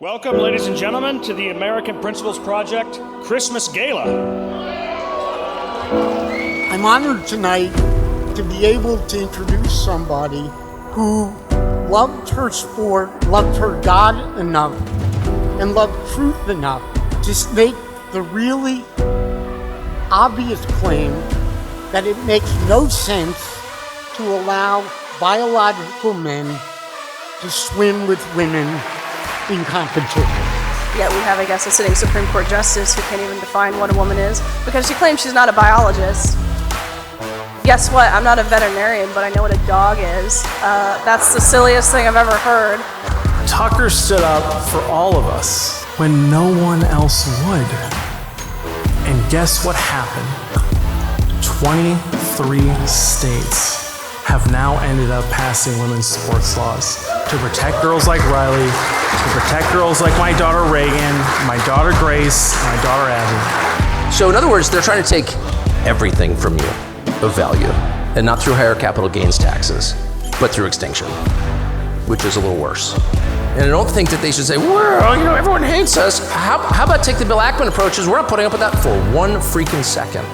Welcome, ladies and gentlemen, to the American Principles Project Christmas Gala. I'm honored tonight to be able to introduce somebody who loved her sport, loved her God enough, and loved truth enough to make the really obvious claim that it makes no sense to allow biological men to swim with women in competition. Yet we have, I guess, a sitting Supreme Court justice who can't even define what a woman is because she claims she's not a biologist. Guess what? I'm not a veterinarian, but I know what a dog is. That's the silliest thing I've ever heard. Tucker stood up for all of us when no one else would. And guess what happened? 23 states have now ended up passing women's sports laws to protect girls like Riley, to protect girls like my daughter Reagan, my daughter Grace, my daughter Abby. So in other words, they're trying to take everything from you of value, and not through higher capital gains taxes, but through extinction, which is a little worse. And I don't think that they should say, well, everyone hates us. How about take the Bill Ackman approach? We're not putting up with that for one freaking second.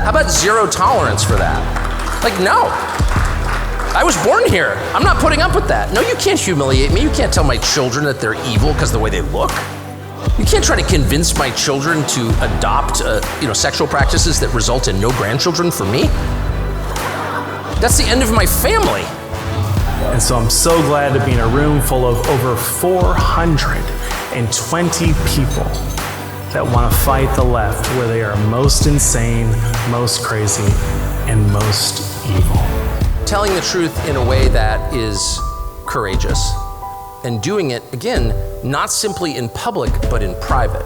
How about zero tolerance for that? Like, no. I was born here. I'm not putting up with that. No, you can't humiliate me. You can't tell my children that they're evil because of the way they look. You can't try to convince my children to adopt sexual practices that result in no grandchildren for me. That's the end of my family. And so I'm so glad to be in a room full of over 420 people that want to fight the left where they are most insane, most crazy, and most evil. Telling the truth in a way that is courageous and doing it, again, not simply in public, but in private.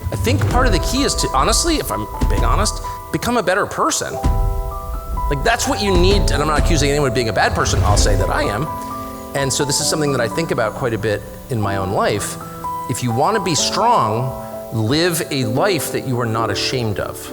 I think part of the key is to, honestly, if I'm being honest, become a better person. Like, that's what you need, and I'm not accusing anyone of being a bad person, I'll say that I am. And so this is something that I think about quite a bit in my own life. If you want to be strong, live a life that you are not ashamed of.